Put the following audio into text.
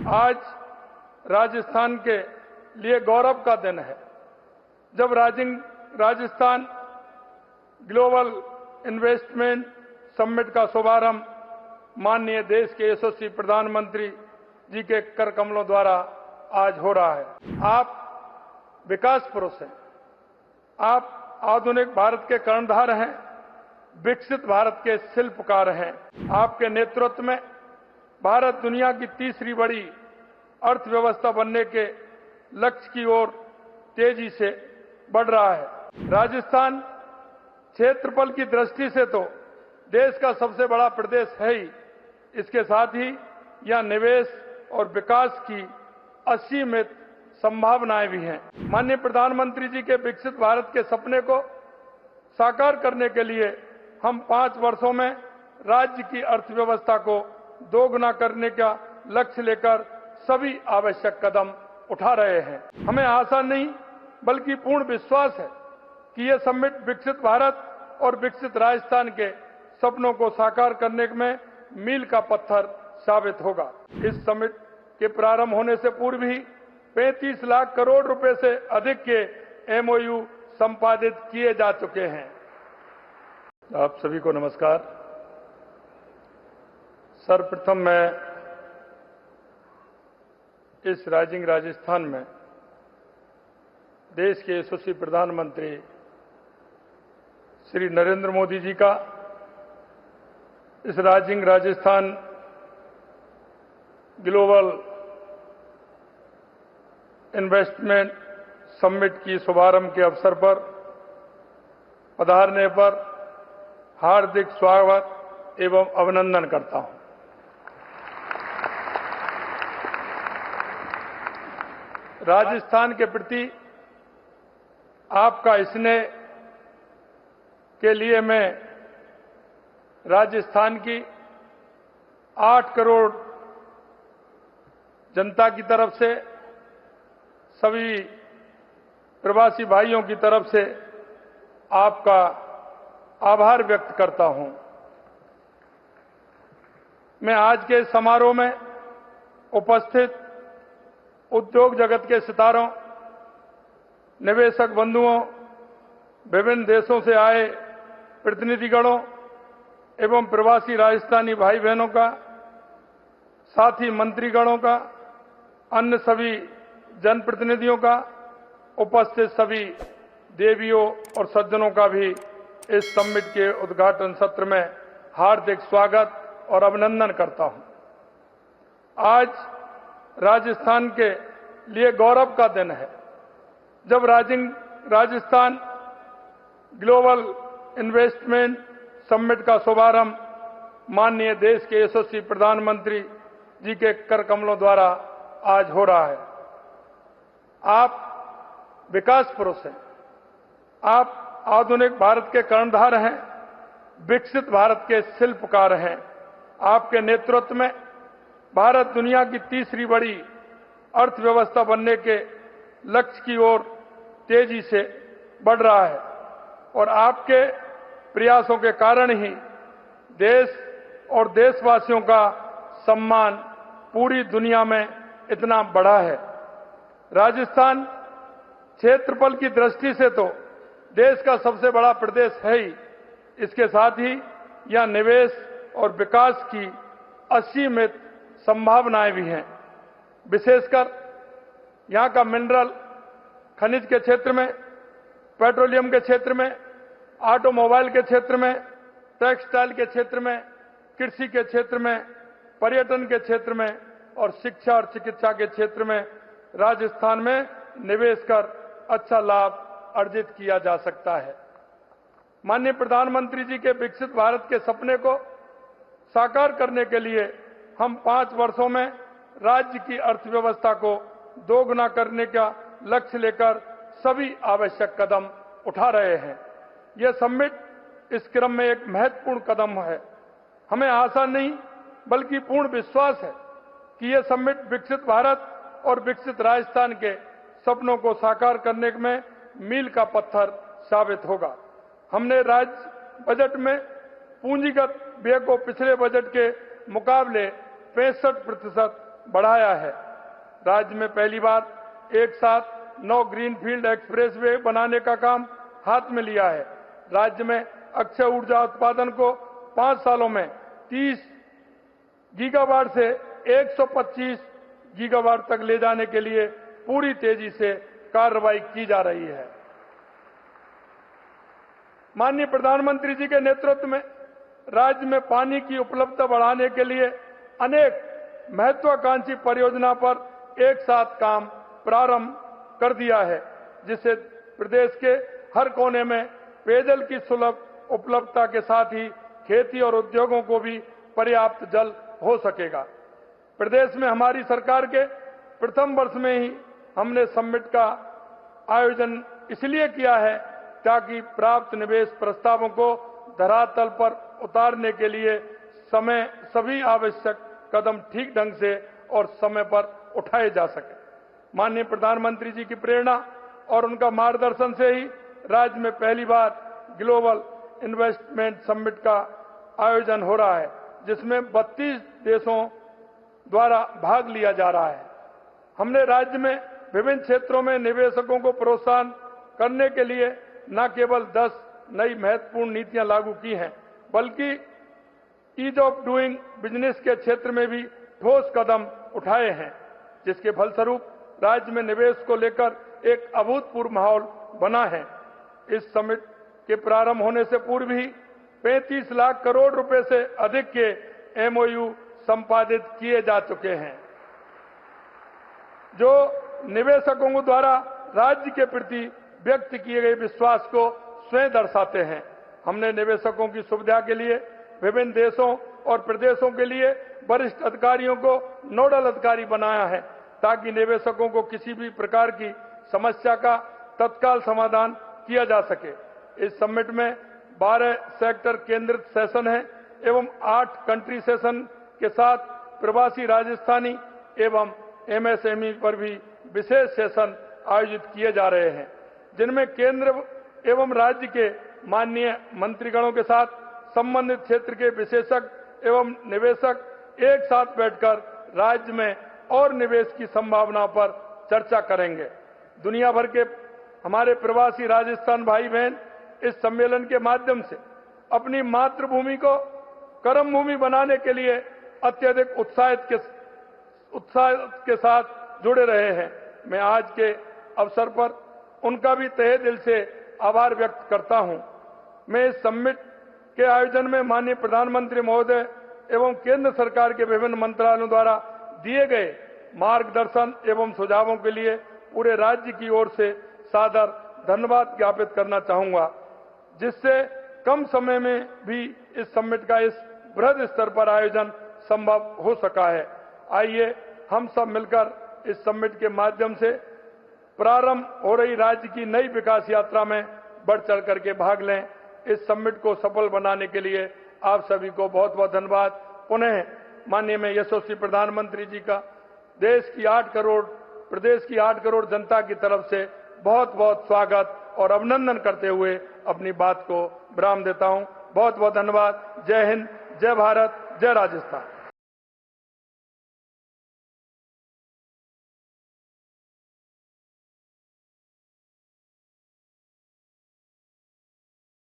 आज राजस्थान के लिए गौरव का दिन है जब राजस्थान ग्लोबल इन्वेस्टमेंट समिट का शुभारंभ माननीय देश के यशस्वी प्रधानमंत्री जी के कर कमलों द्वारा आज हो रहा है। आप विकास पुरुष हैं, आप आधुनिक भारत के कर्णधार हैं, विकसित भारत के शिल्पकार हैं। आपके नेतृत्व में भारत दुनिया की तीसरी बड़ी अर्थव्यवस्था बनने के लक्ष्य की ओर तेजी से बढ़ रहा है। राजस्थान क्षेत्रफल की दृष्टि से तो देश का सबसे बड़ा प्रदेश है ही, इसके साथ ही यह निवेश और विकास की असीमित संभावनाएं भी हैं। माननीय प्रधानमंत्री जी के विकसित भारत के सपने को साकार करने के लिए हम 5 वर्षों में राज्य की अर्थव्यवस्था को दोगुना करने का लक्ष्य लेकर सभी आवश्यक कदम उठा रहे हैं। हमें आशा नहीं बल्कि पूर्ण विश्वास है कि यह समिट विकसित भारत और विकसित राजस्थान के सपनों को साकार करने में मील का पत्थर साबित होगा। इस समिट के प्रारंभ होने से पूर्व ही 35 लाख करोड़ रुपए से अधिक के एमओयू संपादित किए जा चुके हैं। आप सभी को नमस्कार। सर्वप्रथम मैं इस राइजिंग राजस्थान में देश के यशस्वी प्रधानमंत्री श्री नरेंद्र मोदी जी का इस rising Rajasthan global investment summit की शुभारंभ के अवसर पर पधारने पर हार्दिक स्वागत एवं अभिनंदन करता हूं। राजस्थान के प्रति आपका स्नेह के लिए मैं राजस्थान की 8 करोड़ जनता की तरफ से, सभी प्रवासी भाइयों की तरफ से आपका आभार व्यक्त करता हूं। मैं आज के समारोह में उपस्थित उद्योग जगत के सितारों, निवेशक बंधुओं, विभिन्न देशों से आए प्रतिनिधिगणों एवं प्रवासी राजस्थानी भाई बहनों का, साथ ही मंत्रीगणों का, अन्य सभी जनप्रतिनिधियों का, उपस्थित सभी देवियों और सज्जनों का भी इस समिट के उद्घाटन सत्र में हार्दिक स्वागत और अभिनंदन करता हूं। आज राजस्थान के लिए गौरव का दिन है जब राजस्थान ग्लोबल इन्वेस्टमेंट समिट का शुभारंभ माननीय देश के यशस्वी प्रधानमंत्री जी के कर कमलों द्वारा आज हो रहा है। आप विकास पुरुष हैं, आप आधुनिक भारत के कर्णधार हैं, विकसित भारत के शिल्पकार हैं। आपके नेतृत्व में भारत दुनिया की तीसरी बड़ी अर्थव्यवस्था बनने के लक्ष्य की ओर तेजी से बढ़ रहा है और आपके प्रयासों के कारण ही देश और देशवासियों का सम्मान पूरी दुनिया में इतना बढ़ा है। राजस्थान क्षेत्रफल की दृष्टि से तो देश का सबसे बड़ा प्रदेश है ही, इसके साथ ही यह निवेश और विकास की असीमित संभावनाएं भी हैं। विशेषकर यहां का मिनरल खनिज के क्षेत्र में, पेट्रोलियम के क्षेत्र में, ऑटोमोबाइल के क्षेत्र में, टेक्सटाइल के क्षेत्र में, कृषि के क्षेत्र में, पर्यटन के क्षेत्र में और शिक्षा और चिकित्सा के क्षेत्र में राजस्थान में निवेश कर अच्छा लाभ अर्जित किया जा सकता है। माननीय प्रधानमंत्री जी के विकसित भारत के सपने को साकार करने के लिए हम 5 वर्षों में राज्य की अर्थव्यवस्था को दोगुना करने का लक्ष्य लेकर सभी आवश्यक कदम उठा रहे हैं। यह समिट इस क्रम में एक महत्वपूर्ण कदम है। हमें आशा नहीं बल्कि पूर्ण विश्वास है कि यह समिट विकसित भारत और विकसित राजस्थान के सपनों को साकार करने में मील का पत्थर साबित होगा। हमने राज्य बजट में पूंजीगत व्यय को पिछले बजट के मुकाबले 65% बढ़ाया है। राज्य में पहली बार एक साथ 9 ग्रीनफील्ड एक्सप्रेसवे बनाने का काम हाथ में लिया है। राज्य में अक्षय ऊर्जा उत्पादन को 5 सालों में 30 गीगावाट से 125 गीगावाट तक ले जाने के लिए पूरी तेजी से कार्रवाई की जा रही है। माननीय प्रधानमंत्री जी के नेतृत्व में राज्य में पानी की उपलब्धता बढ़ाने के लिए अनेक महत्वाकांक्षी परियोजना पर एक साथ काम प्रारंभ कर दिया है, जिससे प्रदेश के हर कोने में पेयजल की सुलभ उपलब्धता के साथ ही खेती और उद्योगों को भी पर्याप्त जल हो सकेगा। प्रदेश में हमारी सरकार के प्रथम वर्ष में ही हमने समिट का आयोजन इसलिए किया है ताकि प्राप्त निवेश प्रस्तावों को धरातल पर उतारने के लिए सभी आवश्यक कदम ठीक ढंग से और समय पर उठाए जा सके। माननीय प्रधानमंत्री जी की प्रेरणा और उनका मार्गदर्शन से ही राज्य में पहली बार ग्लोबल इन्वेस्टमेंट समिट का आयोजन हो रहा है, जिसमें 32 देशों द्वारा भाग लिया जा रहा है। हमने राज्य में विभिन्न क्षेत्रों में निवेशकों को प्रोत्साहन करने के लिए न केवल 10 नई महत्वपूर्ण नीतियां लागू की हैं, बल्कि ईज ऑफ डूइंग बिजनेस के क्षेत्र में भी ठोस कदम उठाए हैं, जिसके फलस्वरूप राज्य में निवेश को लेकर एक अभूतपूर्व माहौल बना है। इस समिट के प्रारंभ होने से पूर्व ही 35 लाख करोड़ रुपए से अधिक के एमओयू संपादित किए जा चुके हैं, जो निवेशकों द्वारा राज्य के प्रति व्यक्त किए गए विश्वास को स्वयं दर्शाते हैं। हमने निवेशकों की सुविधा के लिए विभिन्न देशों और प्रदेशों के लिए वरिष्ठ अधिकारियों को नोडल अधिकारी बनाया है, ताकि निवेशकों को किसी भी प्रकार की समस्या का तत्काल समाधान किया जा सके। इस समिट में 12 सेक्टर केंद्रित सेशन है एवं 8 कंट्री सेशन के साथ प्रवासी राजस्थानी एवं एमएसएमई पर भी विशेष सेशन आयोजित किए जा रहे हैं, जिनमें केंद्र एवं राज्य के माननीय मंत्रीगणों के साथ संबंधित क्षेत्र के विशेषज्ञ एवं निवेशक एक साथ बैठकर राज्य में और निवेश की संभावना पर चर्चा करेंगे। दुनिया भर के हमारे प्रवासी राजस्थान भाई बहन इस सम्मेलन के माध्यम से अपनी मातृभूमि को कर्म भूमि बनाने के लिए अत्यधिक उत्साह के साथ जुड़े रहे हैं। मैं आज के अवसर पर उनका भी तहे दिल से आभार व्यक्त करता हूं। मैं इस समिट के आयोजन में माननीय प्रधानमंत्री महोदय एवं केंद्र सरकार के विभिन्न मंत्रालयों द्वारा दिए गए मार्गदर्शन एवं सुझावों के लिए पूरे राज्य की ओर से सादर धन्यवाद ज्ञापित करना चाहूंगा, जिससे कम समय में भी इस समिट का इस बृहद स्तर पर आयोजन संभव हो सका है। आइए हम सब मिलकर इस समिट के माध्यम से प्रारंभ हो रही राज्य की नई विकास यात्रा में बढ़ चढ़ करके भाग लें। इस समिट को सफल बनाने के लिए आप सभी को बहुत बहुत धन्यवाद। पुनः माननीय मैं यशस्वी प्रधानमंत्री जी का प्रदेश की 8 करोड़ जनता की तरफ से बहुत बहुत स्वागत और अभिनंदन करते हुए अपनी बात को विराम देता हूं। बहुत बहुत धन्यवाद। जय हिंद, जय भारत, जय राजस्थान।